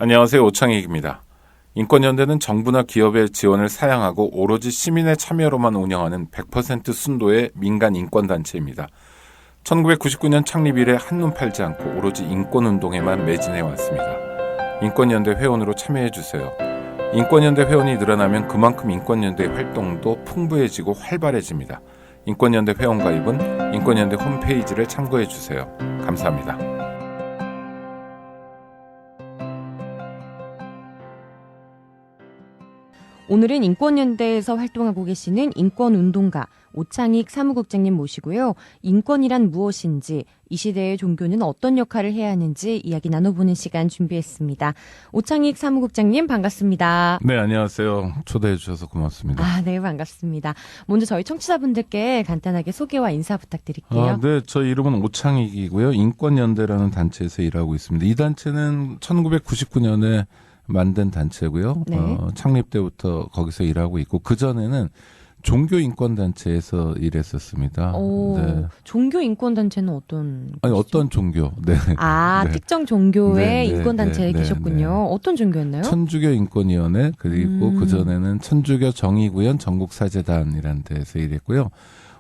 안녕하세요. 오창익입니다. 인권연대는 정부나 기업의 지원을 사양하고 오로지 시민의 참여로만 운영하는 100% 순도의 민간 인권단체입니다. 1999년 창립 이래 한눈 팔지 않고 오로지 인권운동에만 매진해 왔습니다. 인권연대 회원으로 참여해주세요. 인권연대 회원이 늘어나면 그만큼 인권연대의 활동도 풍부해지고 활발해집니다. 인권연대 회원 가입은 인권연대 홈페이지를 참고해주세요. 감사합니다. 오늘은 인권연대에서 활동하고 계시는 인권운동가 오창익 사무국장님 모시고요. 인권이란 무엇인지, 이 시대의 종교는 어떤 역할을 해야 하는지 이야기 나눠보는 시간 준비했습니다. 오창익 사무국장님 반갑습니다. 네, 안녕하세요. 초대해 주셔서 고맙습니다. 네, 반갑습니다. 먼저 저희 청취자분들께 간단하게 소개와 인사 부탁드릴게요. 네, 저 이름은 오창익이고요. 인권연대라는 단체에서 일하고 있습니다. 이 단체는 1999년에 만든 단체고요. 네. 창립 때부터 거기서 일하고 있고 그전에는 종교인권단체에서 일했었습니다. 네. 종교인권단체는 어떤? 아니, 어떤 종교. 네. 네. 특정 종교의 네, 인권단체에 네, 계셨군요. 네. 어떤 종교였나요? 천주교 인권위원회 그리고 그전에는 천주교 정의구현 전국사재단이라는 데서 일했고요.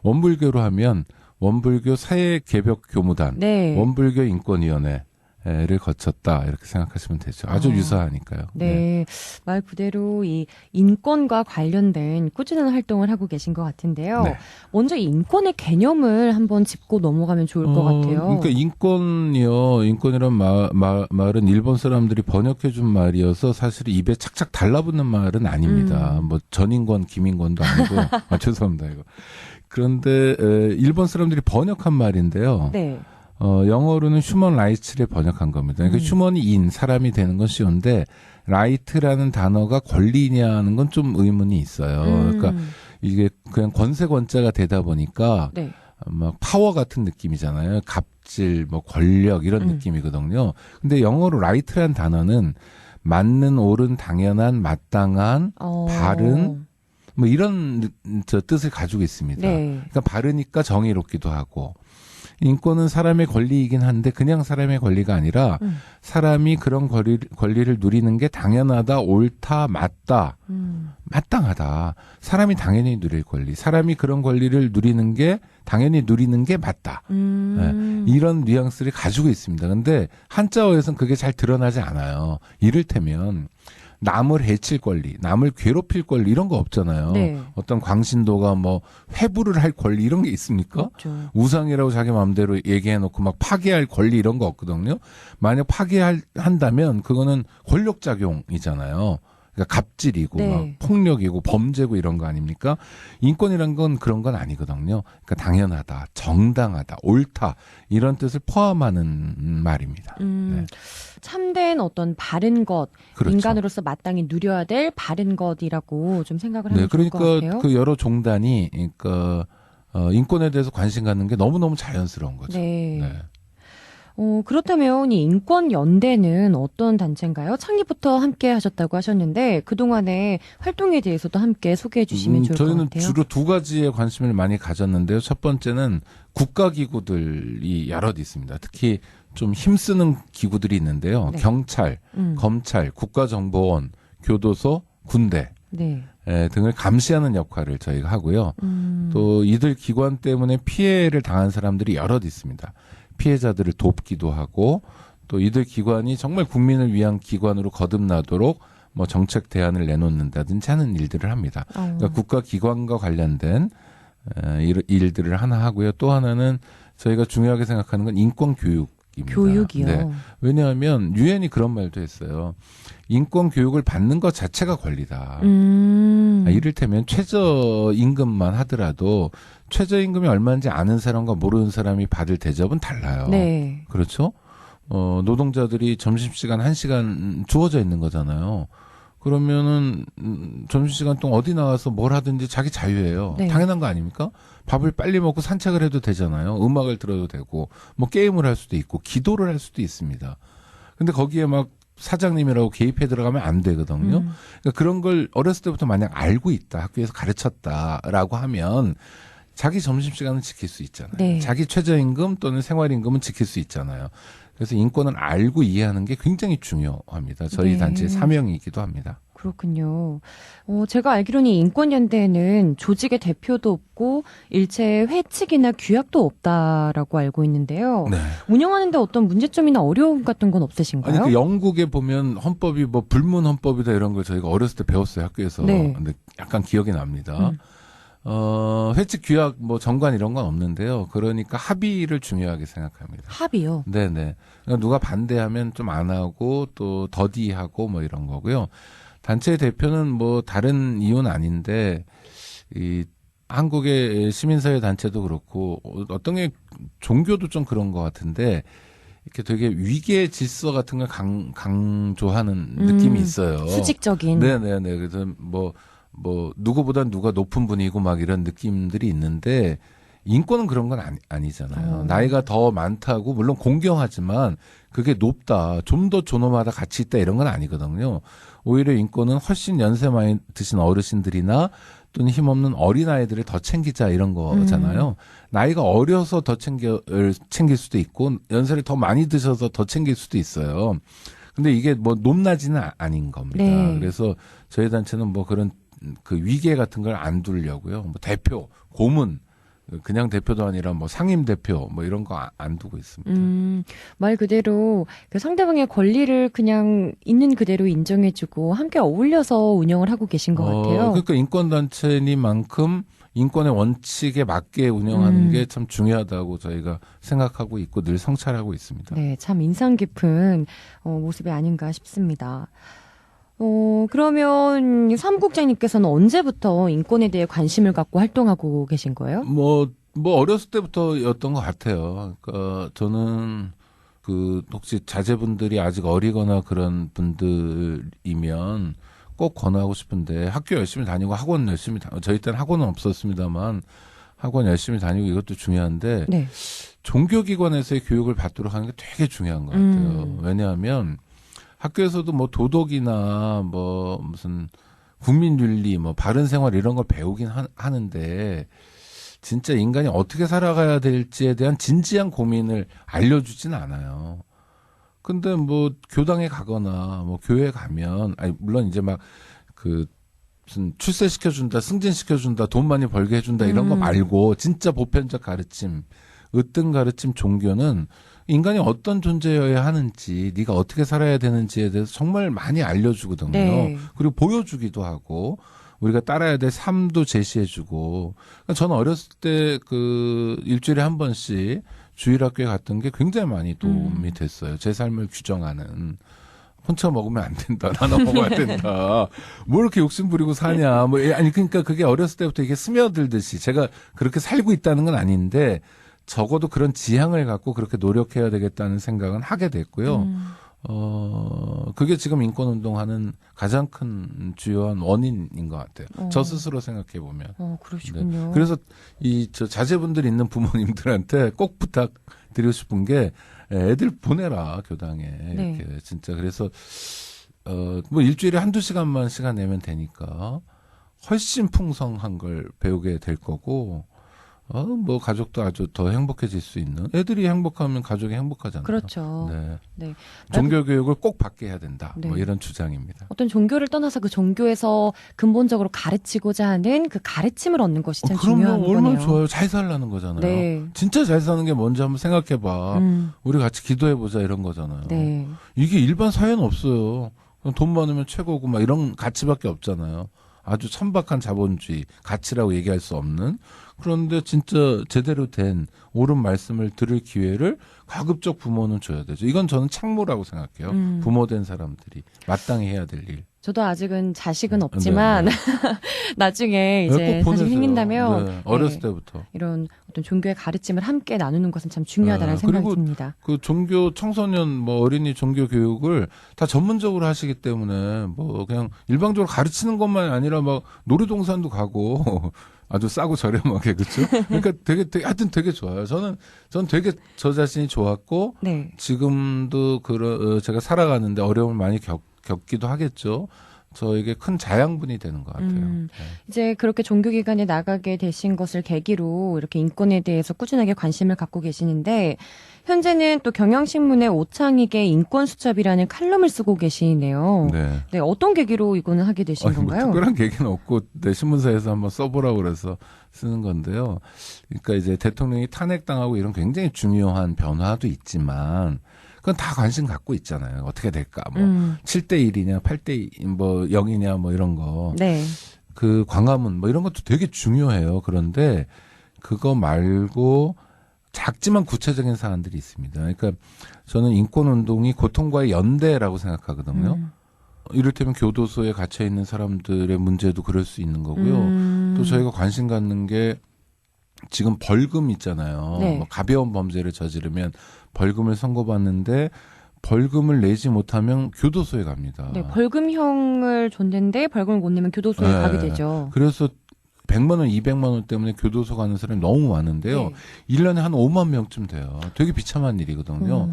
원불교로 하면 원불교 사회개벽교무단, 네. 원불교 인권위원회 를 거쳤다 이렇게 생각하시면 되죠. 아주 유사하니까요. 네. 말 그대로 이 인권과 관련된 꾸준한 활동을 하고 계신 것 같은데요. 네. 먼저 이 인권의 개념을 한번 짚고 넘어가면 좋을 것 같아요. 그러니까 인권이란 말은 일본 사람들이 번역해 준 말이어서 사실 입에 착착 달라붙는 말은 아닙니다. 뭐 전인권, 김인권도 아니고요. 죄송합니다 이거. 그런데 일본 사람들이 번역한 말인데요. 네. 영어로는 휴먼 라이츠를 번역한 겁니다. 그러니까 휴먼이 사람이 되는 건 쉬운데 라이트라는 단어가 권리냐는 건 좀 의문이 있어요. 그러니까 이게 그냥 권세권자가 되다 보니까 네. 막 파워 같은 느낌이잖아요. 갑질, 뭐 권력 이런 느낌이거든요. 근데 영어로 라이트라는 단어는 맞는, 옳은, 당연한, 마땅한, 바른 뭐 이런 뜻을 가지고 있습니다. 네. 그러니까 바르니까 정의롭기도 하고 인권은 사람의 권리이긴 한데 그냥 사람의 권리가 아니라 사람이 그런 권리를 누리는 게 당연하다, 옳다, 맞다, 마땅하다. 사람이 당연히 누릴 권리, 사람이 그런 권리를 누리는 게 당연히 누리는 게 맞다. 네, 이런 뉘앙스를 가지고 있습니다. 근데 한자어에서는 그게 잘 드러나지 않아요. 이를테면 남을 해칠 권리, 남을 괴롭힐 권리 이런 거 없잖아요. 네. 어떤 광신도가 뭐 회부를 할 권리 이런 게 있습니까? 없죠. 우상이라고 자기 마음대로 얘기해놓고 막 파괴할 권리 이런 거 없거든요. 만약 파괴한다면 그거는 권력작용이잖아요. 그러니까 갑질이고 네. 막 폭력이고 범죄고 이런 거 아닙니까? 인권이란 건 그런 건 아니거든요. 그러니까 당연하다, 정당하다, 옳다 이런 뜻을 포함하는 말입니다. 네. 참된 어떤 바른 것, 그렇죠. 인간으로서 마땅히 누려야 될 바른 것이라고 좀 생각을 하면 네, 좋을 것 그러니까 같아요. 그 여러 종단이 그러니까 인권에 대해서 관심 갖는 게 너무너무 자연스러운 거죠. 네. 네. 그렇다면 이 인권연대는 어떤 단체인가요? 창립부터 함께 하셨다고 하셨는데 그동안의 활동에 대해서도 함께 소개해 주시면 좋을 것 저희는 같아요. 주로 두 가지에 관심을 많이 가졌는데요. 첫 번째는 국가기구들이 여럿 있습니다. 특히 좀 힘쓰는 기구들이 있는데요. 네. 경찰, 검찰, 국가정보원, 교도소, 군대 네. 등을 감시하는 역할을 저희가 하고요. 또 이들 기관 때문에 피해를 당한 사람들이 여럿 있습니다. 피해자들을 돕기도 하고 또 이들 기관이 정말 국민을 위한 기관으로 거듭나도록 뭐 정책 대안을 내놓는다든지 하는 일들을 합니다. 그러니까 국가기관과 관련된 일들을 하나 하고요. 또 하나는 저희가 중요하게 생각하는 건 인권교육입니다. 교육이요. 네. 왜냐하면 유엔이 그런 말도 했어요. 인권교육을 받는 것 자체가 권리다. 이를테면 최저임금만 하더라도 최저임금이 얼마인지 아는 사람과 모르는 사람이 받을 대접은 달라요. 네. 그렇죠? 노동자들이 점심시간 1시간 주어져 있는 거잖아요. 그러면은 점심시간 동안 어디 나가서 뭘 하든지 자기 자유예요. 네. 당연한 거 아닙니까? 밥을 빨리 먹고 산책을 해도 되잖아요. 음악을 들어도 되고 뭐 게임을 할 수도 있고 기도를 할 수도 있습니다. 근데 거기에 막 사장님이라고 개입해 들어가면 안 되거든요. 그러니까 그런 걸 어렸을 때부터 만약 알고 있다, 학교에서 가르쳤다라고 하면 자기 점심시간은 지킬 수 있잖아요. 네. 자기 최저임금 또는 생활임금은 지킬 수 있잖아요. 그래서 인권을 알고 이해하는 게 굉장히 중요합니다. 저희 네. 단체의 사명이기도 합니다. 그렇군요. 제가 알기로는 이 인권연대에는 조직의 대표도 없고 일체 회칙이나 규약도 없다라고 알고 있는데요. 네. 운영하는데 어떤 문제점이나 어려움 같은 건 없으신가요? 아니 그 영국에 보면 헌법이 뭐 불문 헌법이다 이런 걸 저희가 어렸을 때 배웠어요 학교에서. 네. 근데 약간 기억이 납니다. 회칙 규약 뭐 정관 이런 건 없는데요. 그러니까 합의를 중요하게 생각합니다. 합의요. 네네. 그러니까 누가 반대하면 좀 안 하고 또 더디하고 뭐 이런 거고요. 단체 대표는 뭐 다른 이유는 아닌데 이 한국의 시민사회 단체도 그렇고 어떤 게 종교도 좀 그런 것 같은데 이렇게 되게 위계 질서 같은 걸 강조하는 느낌이 있어요. 수직적인. 네네네. 그래서 뭐 누구보다 누가 높은 분이고 막 이런 느낌들이 있는데 인권은 그런 건 아니잖아요. 나이가 더 많다고 물론 공경하지만 그게 높다. 좀 더 존엄하다 가치 있다 이런 건 아니거든요. 오히려 인권은 훨씬 연세 많이 드신 어르신들이나 또는 힘없는 어린아이들을 더 챙기자 이런 거잖아요. 나이가 어려서 더 챙길 수도 있고 연세를 더 많이 드셔서 더 챙길 수도 있어요. 근데 이게 뭐 높낮이는 아닌 겁니다. 네. 그래서 저희 단체는 뭐 그런 그 위계 같은 걸 안 두려고요. 뭐 대표, 고문, 그냥 대표도 아니라 뭐 상임 대표 뭐 이런 거 안 두고 있습니다. 말 그대로 그 상대방의 권리를 그냥 있는 그대로 인정해주고 함께 어울려서 운영을 하고 계신 것 같아요. 그러니까 인권단체니만큼 인권의 원칙에 맞게 운영하는 게 참 중요하다고 저희가 생각하고 있고 늘 성찰하고 있습니다. 네, 참 인상 깊은 모습이 아닌가 싶습니다. 그러면 사무국장님께서는 언제부터 인권에 대해 관심을 갖고 활동하고 계신 거예요? 뭐 어렸을 때부터였던 것 같아요. 그러니까 저는 그 혹시 자제분들이 아직 어리거나 그런 분들이면 꼭 권하고 싶은데 학교 열심히 다니고 학원 열심히 저희 때는 학원은 없었습니다만 학원 열심히 다니고 이것도 중요한데 네. 종교기관에서의 교육을 받도록 하는 게 되게 중요한 것 같아요. 왜냐하면 학교에서도 뭐 도덕이나 뭐 무슨 국민윤리, 뭐 바른 생활 이런 걸 배우긴 하는데 진짜 인간이 어떻게 살아가야 될지에 대한 진지한 고민을 알려주진 않아요. 근데 뭐 교당에 가거나 뭐 교회에 가면 아니 물론 이제 막 그 무슨 출세시켜준다, 승진시켜준다, 돈 많이 벌게 해준다 이런 거 말고 진짜 보편적 가르침, 으뜸 가르침 종교는 인간이 어떤 존재여야 하는지, 네가 어떻게 살아야 되는지에 대해서 정말 많이 알려주거든요. 네. 그리고 보여주기도 하고 우리가 따라야 될 삶도 제시해주고. 그러니까 저는 어렸을 때 그 일주일에 한 번씩 주일학교에 갔던 게 굉장히 많이 도움이 됐어요. 제 삶을 규정하는. 혼자 먹으면 안 된다. 나눠 먹어야 된다. 뭐 이렇게 욕심 부리고 사냐. 뭐 아니 그러니까 그게 어렸을 때부터 이게 스며들듯이 제가 그렇게 살고 있다는 건 아닌데 적어도 그런 지향을 갖고 그렇게 노력해야 되겠다는 생각은 하게 됐고요. 그게 지금 인권운동하는 가장 큰 주요한 원인인 것 같아요. 저 스스로 생각해 보면. 그러시군요. 네. 그래서 저 자제분들 있는 부모님들한테 꼭 부탁드리고 싶은 게 애들 보내라 교당에 네. 이렇게 진짜 그래서 뭐 일주일에 한두 시간만 시간 내면 되니까 훨씬 풍성한 걸 배우게 될 거고. 뭐 가족도 아주 더 행복해질 수 있는 애들이 행복하면 가족이 행복하잖아요. 그렇죠. 네. 네. 종교 교육을 꼭 받게 해야 된다. 네. 뭐 이런 주장입니다. 어떤 종교를 떠나서 그 종교에서 근본적으로 가르치고자 하는 그 가르침을 얻는 것이 참 중요한 그럼요. 얼마나 거네요. 좋아요. 잘 살라는 거잖아요. 네. 진짜 잘 사는 게 뭔지 한번 생각해봐. 우리 같이 기도해보자 이런 거잖아요. 네. 이게 일반 사회는 없어요. 그냥 돈 많으면 최고고 막 이런 가치밖에 없잖아요. 아주 천박한 자본주의, 가치라고 얘기할 수 없는. 그런데 진짜 제대로 된 옳은 말씀을 들을 기회를 가급적 부모는 줘야 되죠. 이건 저는 착무라고 생각해요. 부모 된 사람들이 마땅히 해야 될 일. 저도 아직은 자식은 없지만 네. 나중에 이제 꼭 보내세요. 자식이 생긴다면 네, 어렸을 네, 때부터. 이런 어떤 종교의 가르침을 함께 나누는 것은 참 중요하다는 네, 생각이 그리고 듭니다. 그 종교 청소년 뭐 어린이 종교 교육을 다 전문적으로 하시기 때문에 뭐 그냥 일방적으로 가르치는 것만 아니라 막 놀이동산도 가고 아주 싸고 저렴하게 그렇죠. 그러니까 되게 하여튼 되게 좋아요. 저는 되게 저 자신이 좋았고 네. 지금도 제가 살아가는데 어려움을 많이 겪기도 하겠죠. 저에게 큰 자양분이 되는 것 같아요. 네. 이제 그렇게 종교기관에 나가게 되신 것을 계기로 이렇게 인권에 대해서 꾸준하게 관심을 갖고 계시는데 현재는 또 경향신문의 오창익의 인권수첩이라는 칼럼을 쓰고 계시네요. 네. 네, 어떤 계기로 이거는 하게 되신 뭐 건가요? 특별한 계기는 없고 내 신문사에서 한번 써보라고 그래서 쓰는 건데요. 그러니까 이제 대통령이 탄핵당하고 이런 굉장히 중요한 변화도 있지만 그건 다 관심 갖고 있잖아요. 어떻게 될까? 뭐 7대1이냐, 8대 뭐 0이냐, 뭐 이런 거. 네. 그 광화문 뭐 이런 것도 되게 중요해요. 그런데 그거 말고 작지만 구체적인 사안들이 있습니다. 그러니까 저는 인권운동이 고통과의 연대라고 생각하거든요. 이를테면 교도소에 갇혀 있는 사람들의 문제도 그럴 수 있는 거고요. 또 저희가 관심 갖는 게 지금 벌금 있잖아요. 네. 뭐 가벼운 범죄를 저지르면 벌금을 선고받는데 벌금을 내지 못하면 교도소에 갑니다. 네, 벌금형을 줬는데 벌금을 못 내면 교도소에 네. 가게 되죠. 그래서 100만 원, 200만 원 때문에 교도소 가는 사람이 너무 많은데요. 네. 1년에 한 5만 명쯤 돼요. 되게 비참한 일이거든요.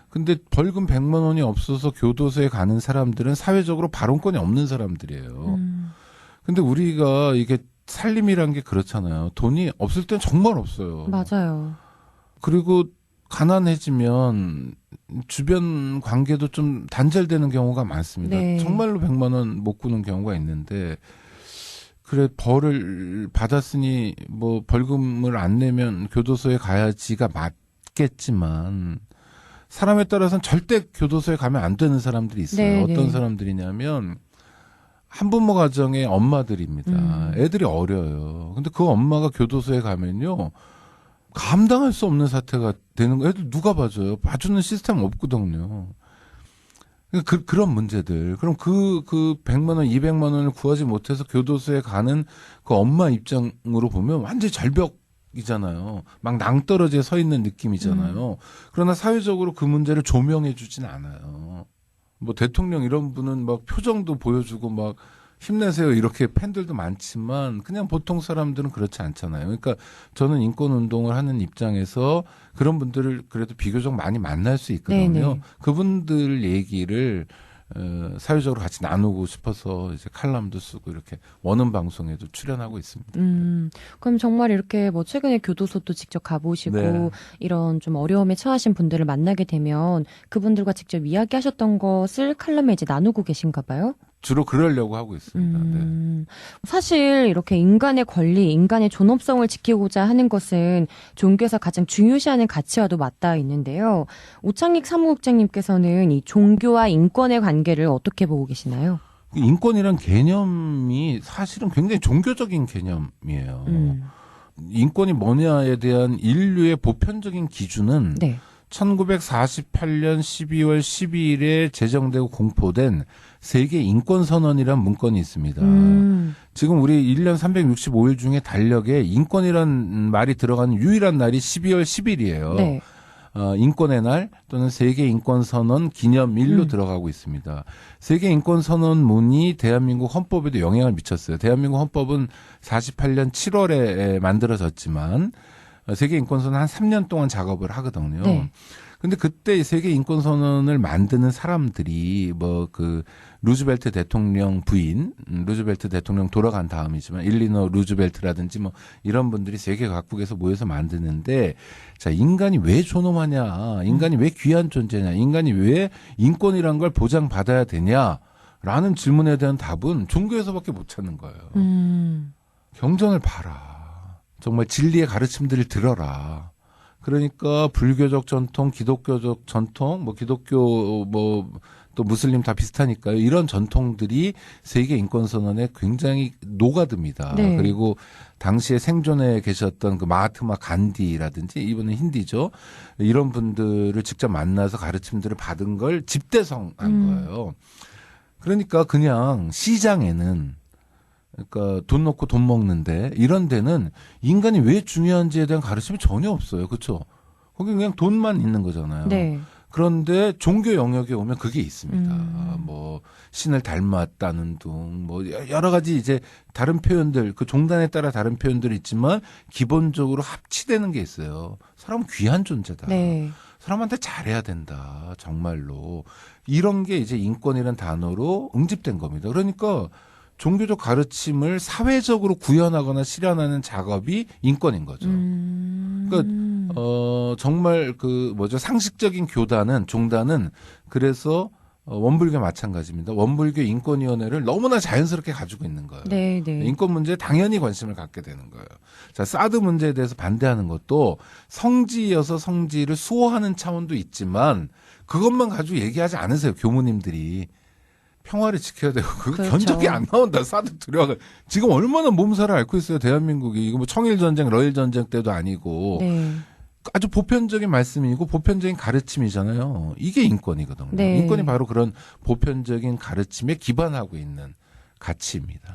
근데 벌금 100만 원이 없어서 교도소에 가는 사람들은 사회적으로 발언권이 없는 사람들이에요. 근데 우리가 이게 살림이란 게 그렇잖아요. 돈이 없을 땐 정말 없어요. 맞아요. 그리고 가난해지면 주변 관계도 좀 단절되는 경우가 많습니다. 네. 정말로 100만 원 못 구는 경우가 있는데 그래 벌을 받았으니 뭐 벌금을 안 내면 교도소에 가야지가 맞겠지만 사람에 따라서는 절대 교도소에 가면 안 되는 사람들이 있어요. 네, 어떤 네. 사람들이냐면 한부모 가정의 엄마들입니다. 애들이 어려요. 근데 그 엄마가 교도소에 가면요. 감당할 수 없는 사태가 되는 거. 애들 누가 봐줘요? 봐주는 시스템 없거든요. 그런 문제들. 그럼 그 100만 원, 200만 원을 구하지 못해서 교도소에 가는 그 엄마 입장으로 보면 완전히 절벽이잖아요. 막 낭떠러지에 서 있는 느낌이잖아요. 그러나 사회적으로 그 문제를 조명해 주진 않아요. 뭐 대통령 이런 분은 막 표정도 보여주고 막 힘내세요 이렇게 팬들도 많지만 그냥 보통 사람들은 그렇지 않잖아요. 그러니까 저는 인권 운동을 하는 입장에서 그런 분들을 그래도 비교적 많이 만날 수 있거든요. 네네. 그분들 얘기를 사회적으로 같이 나누고 싶어서 이제 칼럼도 쓰고 이렇게 원음 방송에도 출연하고 있습니다. 그럼 정말 이렇게 뭐 최근에 교도소도 직접 가보시고 네. 이런 좀 어려움에 처하신 분들을 만나게 되면 그분들과 직접 이야기하셨던 것을 칼럼에 이제 나누고 계신가 봐요? 주로 그러려고 하고 있습니다. 네. 사실 이렇게 인간의 권리, 인간의 존엄성을 지키고자 하는 것은 종교에서 가장 중요시하는 가치와도 맞닿아 있는데요. 오창익 사무국장님께서는 이 종교와 인권의 관계를 어떻게 보고 계시나요? 인권이란 개념이 사실은 굉장히 종교적인 개념이에요. 인권이 뭐냐에 대한 인류의 보편적인 기준은 네. 1948년 12월 12일에 제정되고 공포된 세계 인권선언이란 문건이 있습니다. 지금 우리 1년 365일 중에 달력에 인권이란 말이 들어가는 유일한 날이 12월 10일이에요. 네. 인권의 날 또는 세계 인권선언 기념일로 들어가고 있습니다. 세계 인권선언문이 대한민국 헌법에도 영향을 미쳤어요. 대한민국 헌법은 48년 7월에 만들어졌지만 세계 인권선언 한 3년 동안 작업을 하거든요. 네. 근데 그때 세계 인권선언을 만드는 사람들이 뭐 그 루즈벨트 대통령 부인, 루즈벨트 대통령 돌아간 다음이지만 일리노 루즈벨트라든지 뭐 이런 분들이 세계 각국에서 모여서 만드는데 자, 인간이 왜 존엄하냐? 인간이 왜 귀한 존재냐? 인간이 왜 인권이란 걸 보장받아야 되냐? 라는 질문에 대한 답은 종교에서밖에 못 찾는 거예요. 경전을 봐라. 정말 진리의 가르침들을 들어라. 그러니까 불교적 전통, 기독교적 전통, 뭐 기독교 뭐 또 무슬림 다 비슷하니까요. 이런 전통들이 세계 인권선언에 굉장히 녹아듭니다. 네. 그리고 당시에 생존해 계셨던 그 마하트마 간디라든지 이분은 힌디죠. 이런 분들을 직접 만나서 가르침들을 받은 걸 집대성한 거예요. 그러니까 그냥 시장에는 그러니까 돈 넣고 돈 먹는데 이런 데는 인간이 왜 중요한지에 대한 가르침이 전혀 없어요. 그렇죠? 거기 그냥 돈만 있는 거잖아요. 네. 그런데 종교 영역에 오면 그게 있습니다. 뭐 신을 닮았다는 등 뭐 여러 가지 이제 다른 표현들 그 종단에 따라 다른 표현들이 있지만 기본적으로 합치되는 게 있어요. 사람은 귀한 존재다. 네. 사람한테 잘해야 된다. 정말로. 이런 게 이제 인권이라는 단어로 응집된 겁니다. 그러니까 종교적 가르침을 사회적으로 구현하거나 실현하는 작업이 인권인 거죠. 그러니까 정말 그 뭐죠? 상식적인 종단은 그래서 원불교 마찬가지입니다. 원불교 인권위원회를 너무나 자연스럽게 가지고 있는 거예요. 네, 네. 인권 문제에 당연히 관심을 갖게 되는 거예요. 자, 사드 문제에 대해서 반대하는 것도 성지여서 성지를 수호하는 차원도 있지만 그것만 가지고 얘기하지 않으세요. 교무님들이. 평화를 지켜야 되고 그거 그렇죠. 견적이 안 나온다. 사드 들어가. 지금 얼마나 몸살을 앓고 있어요. 대한민국이. 이거 뭐 청일 전쟁, 러일 전쟁 때도 아니고. 네. 아주 보편적인 말씀이고 보편적인 가르침이잖아요. 이게 인권이거든요. 네. 인권이 바로 그런 보편적인 가르침에 기반하고 있는 가치입니다.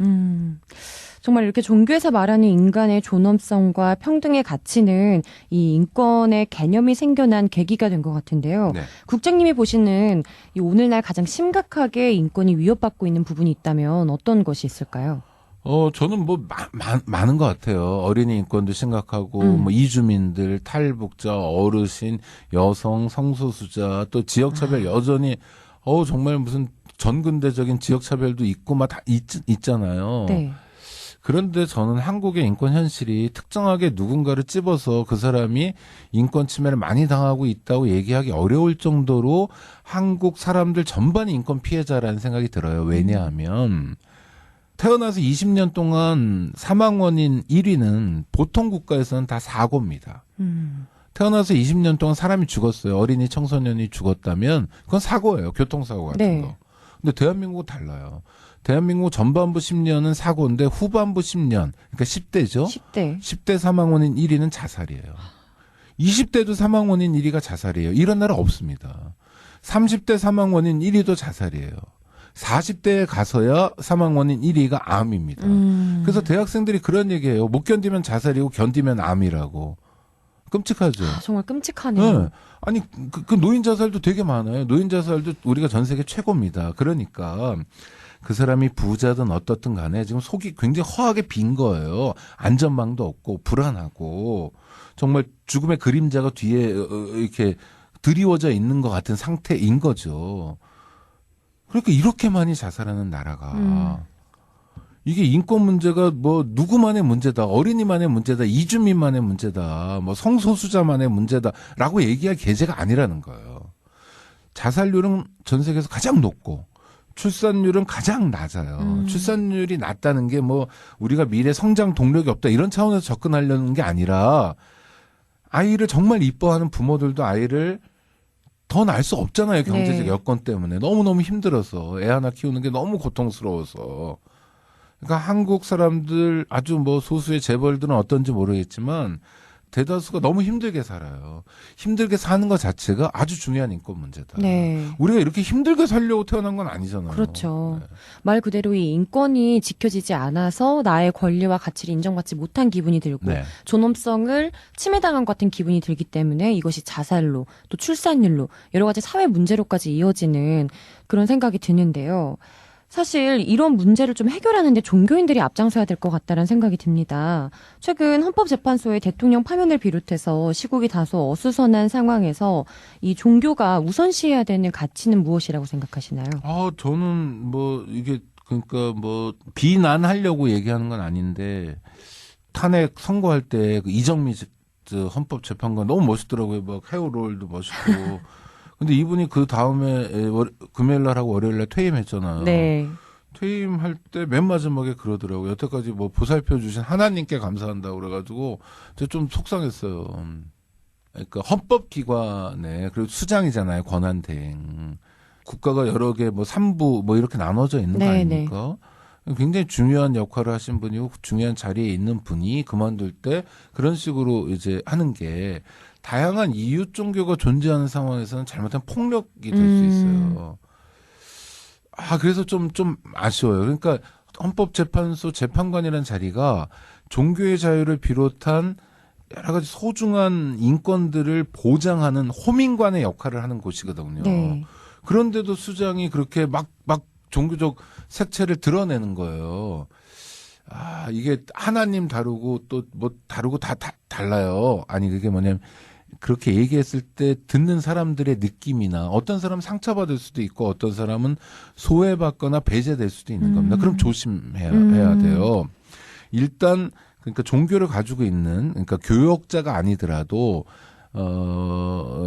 정말 이렇게 종교에서 말하는 인간의 존엄성과 평등의 가치는 이 인권의 개념이 생겨난 계기가 된 것 같은데요. 네. 국장님이 보시는 이 오늘날 가장 심각하게 인권이 위협받고 있는 부분이 있다면 어떤 것이 있을까요? 저는 뭐 많은 것 같아요. 어린이 인권도 심각하고 뭐 이주민들, 탈북자, 어르신, 여성, 성소수자, 또 지역차별 여전히 정말 무슨 전근대적인 지역차별도 있고 막 다 있잖아요. 네. 그런데 저는 한국의 인권 현실이 특정하게 누군가를 찝어서 그 사람이 인권 침해를 많이 당하고 있다고 얘기하기 어려울 정도로 한국 사람들 전반이 인권 피해자라는 생각이 들어요. 왜냐하면 태어나서 20년 동안 사망 원인 1위는 보통 국가에서는 다 사고입니다. 태어나서 20년 동안 사람이 죽었어요. 어린이 청소년이 죽었다면 그건 사고예요. 교통사고 같은 네. 거. 근데 대한민국은 달라요. 대한민국 전반부 10년은 사고인데 후반부 10년, 그러니까 10대죠. 10대. 10대 사망 원인 1위는 자살이에요. 20대도 사망 원인 1위가 자살이에요. 이런 나라 없습니다. 30대 사망 원인 1위도 자살이에요. 40대에 가서야 사망 원인 1위가 암입니다. 그래서 대학생들이 그런 얘기해요. 못 견디면 자살이고 견디면 암이라고. 끔찍하죠. 정말 끔찍하네요. 네. 아니 그 노인 자살도 되게 많아요. 노인 자살도 우리가 전 세계 최고입니다. 그러니까 그 사람이 부자든 어떻든 간에 지금 속이 굉장히 허하게 빈 거예요. 안전망도 없고 불안하고 정말 죽음의 그림자가 뒤에 이렇게 드리워져 있는 것 같은 상태인 거죠. 그러니까 이렇게 많이 자살하는 나라가 이게 인권 문제가 뭐 누구만의 문제다, 어린이만의 문제다, 이주민만의 문제다, 뭐 성소수자만의 문제다라고 얘기할 계제가 아니라는 거예요. 자살률은 전 세계에서 가장 높고 출산율은 가장 낮아요. 출산율이 낮다는 게 뭐 우리가 미래 성장 동력이 없다 이런 차원에서 접근하려는 게 아니라 아이를 정말 이뻐하는 부모들도 아이를 더 낳을 수 없잖아요. 경제적 네. 여건 때문에. 너무너무 힘들어서 애 하나 키우는 게 너무 고통스러워서. 그러니까 한국 사람들 아주 뭐 소수의 재벌들은 어떤지 모르겠지만 대다수가 너무 힘들게 살아요. 힘들게 사는 것 자체가 아주 중요한 인권 문제다. 네. 우리가 이렇게 힘들게 살려고 태어난 건 아니잖아요. 그렇죠. 네. 말 그대로 이 인권이 지켜지지 않아서 나의 권리와 가치를 인정받지 못한 기분이 들고 네. 존엄성을 침해당한 것 같은 기분이 들기 때문에 이것이 자살로 또 출산율로 여러 가지 사회 문제로까지 이어지는 그런 생각이 드는데요. 사실 이런 문제를 좀 해결하는데 종교인들이 앞장서야 될 것 같다는 생각이 듭니다. 최근 헌법재판소의 대통령 파면을 비롯해서 시국이 다소 어수선한 상황에서 이 종교가 우선시해야 되는 가치는 무엇이라고 생각하시나요? 저는 뭐 이게 그러니까 뭐 비난하려고 얘기하는 건 아닌데 탄핵 선고할 때 그 이정미 헌법재판관 너무 멋있더라고요. 막 헤어롤도 멋있고. 근데 이분이 그 다음에 금요일 날하고 월요일 날 퇴임했잖아요. 네. 퇴임할 때 맨 마지막에 그러더라고요. 여태까지 뭐 보살펴 주신 하나님께 감사한다고 그래가지고 제가 좀 속상했어요. 그러니까 헌법기관에 그리고 수장이잖아요. 권한대행. 국가가 여러 개 뭐 3부 뭐 이렇게 나눠져 있는 거 네, 아닙니까? 굉장히 중요한 역할을 하신 분이고 중요한 자리에 있는 분이 그만둘 때 그런 식으로 이제 하는 게 다양한 이웃 종교가 존재하는 상황에서는 잘못한 폭력이 될 수 있어요. 그래서 좀 아쉬워요. 그러니까 헌법재판소 재판관이라는 자리가 종교의 자유를 비롯한 여러 가지 소중한 인권들을 보장하는 호민관의 역할을 하는 곳이거든요. 네. 그런데도 수장이 그렇게 막 종교적 색채를 드러내는 거예요. 이게 하나님 다르고 또 뭐 다르고 다 달라요. 아니 그게 뭐냐면 그렇게 얘기했을 때 듣는 사람들의 느낌이나 어떤 사람은 상처받을 수도 있고 어떤 사람은 소외받거나 배제될 수도 있는 겁니다. 그럼 조심해야 해야 돼요. 일단 그러니까 종교를 가지고 있는 그러니까 교역자가 아니더라도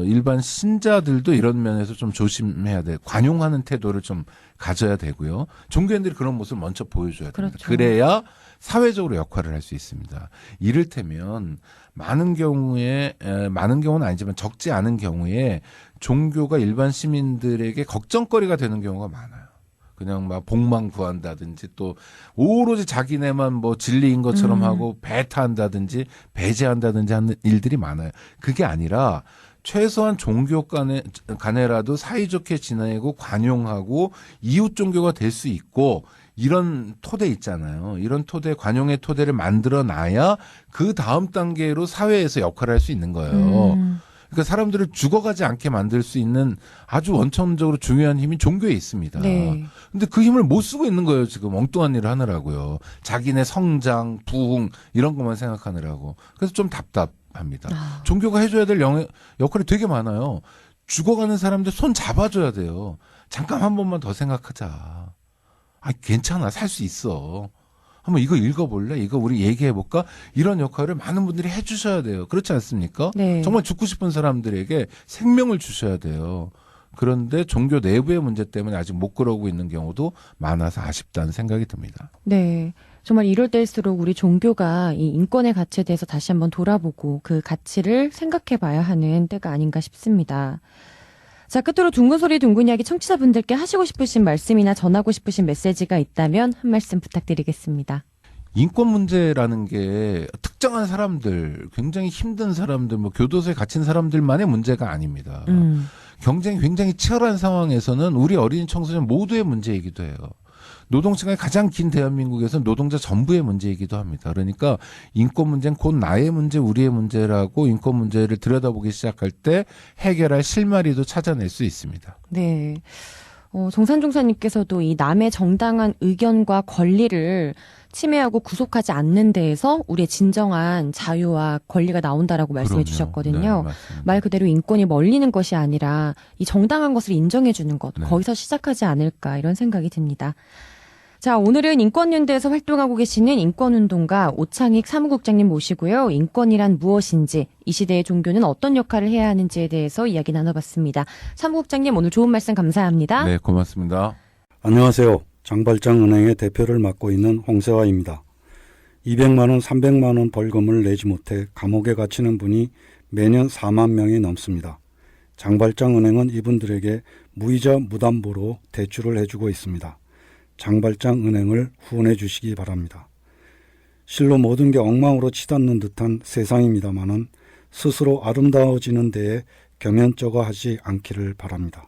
일반 신자들도 이런 면에서 좀 조심해야 돼. 관용하는 태도를 좀 가져야 되고요. 종교인들이 그런 모습을 먼저 보여줘야 됩니다. 그렇죠. 그래야 사회적으로 역할을 할 수 있습니다. 이를테면 많은 경우는 아니지만 적지 않은 경우에 종교가 일반 시민들에게 걱정거리가 되는 경우가 많아요. 그냥 막 복만 구한다든지 또 오로지 자기네만 뭐 진리인 것처럼 하고 배타한다든지 배제한다든지 하는 일들이 많아요. 그게 아니라 최소한 종교 간에라도 사이좋게 지내고 관용하고 이웃 종교가 될 수 있고 이런 토대 있잖아요. 이런 토대, 관용의 토대를 만들어 놔야 그 다음 단계로 사회에서 역할을 할 수 있는 거예요. 그러니까 사람들을 죽어가지 않게 만들 수 있는 아주 원천적으로 중요한 힘이 종교에 있습니다. 네. 근데 그 힘을 못 쓰고 있는 거예요. 지금 엉뚱한 일을 하느라고요. 자기네 성장, 부흥 이런 것만 생각하느라고. 그래서 좀 답답합니다. 종교가 해줘야 될 역할이 되게 많아요. 죽어가는 사람들 손 잡아줘야 돼요. 잠깐 한 번만 더 생각하자. 괜찮아. 살 수 있어. 한번 이거 읽어볼래? 이거 우리 얘기해볼까? 이런 역할을 많은 분들이 해주셔야 돼요. 그렇지 않습니까? 네. 정말 죽고 싶은 사람들에게 생명을 주셔야 돼요. 그런데 종교 내부의 문제 때문에 아직 못 그러고 있는 경우도 많아서 아쉽다는 생각이 듭니다. 네. 정말 이럴 때일수록 우리 종교가 이 인권의 가치에 대해서 다시 한번 돌아보고 그 가치를 생각해 봐야 하는 때가 아닌가 싶습니다. 자, 끝으로 둥근 소리 둥근 이야기 청취자분들께 하시고 싶으신 말씀이나 전하고 싶으신 메시지가 있다면 한 말씀 부탁드리겠습니다. 인권 문제라는 게 특정한 사람들, 굉장히 힘든 사람들, 뭐 교도소에 갇힌 사람들만의 문제가 아닙니다. 경쟁이 굉장히 치열한 상황에서는 우리 어린이 청소년 모두의 문제이기도 해요. 노동시간이 가장 긴 대한민국에서는 노동자 전부의 문제이기도 합니다. 그러니까 인권 문제는 곧 나의 문제, 우리의 문제라고 인권 문제를 들여다보기 시작할 때 해결할 실마리도 찾아낼 수 있습니다. 네. 정산종사님께서도 이 남의 정당한 의견과 권리를 침해하고 구속하지 않는 데에서 우리의 진정한 자유와 권리가 나온다라고 말씀해 그럼요. 주셨거든요. 네, 맞습니다. 말 그대로 인권이 멀리는 것이 아니라 이 정당한 것을 인정해 주는 것, 네. 거기서 시작하지 않을까 이런 생각이 듭니다. 자, 오늘은 인권연대에서 활동하고 계시는 인권운동가 오창익 사무국장님 모시고요. 인권이란 무엇인지, 이 시대의 종교는 어떤 역할을 해야 하는지에 대해서 이야기 나눠봤습니다. 사무국장님 오늘 좋은 말씀 감사합니다. 네, 고맙습니다. 안녕하세요. 장발장은행의 대표를 맡고 있는 홍세화입니다. 200만 원, 300만 원 벌금을 내지 못해 감옥에 갇히는 분이 매년 4만 명이 넘습니다. 장발장은행은 이분들에게 무이자 무담보로 대출을 해주고 있습니다. 장발장은행을 후원해 주시기 바랍니다. 실로 모든 게 엉망으로 치닫는 듯한 세상입니다마는 스스로 아름다워지는 데에 경연쩍어 하지 않기를 바랍니다.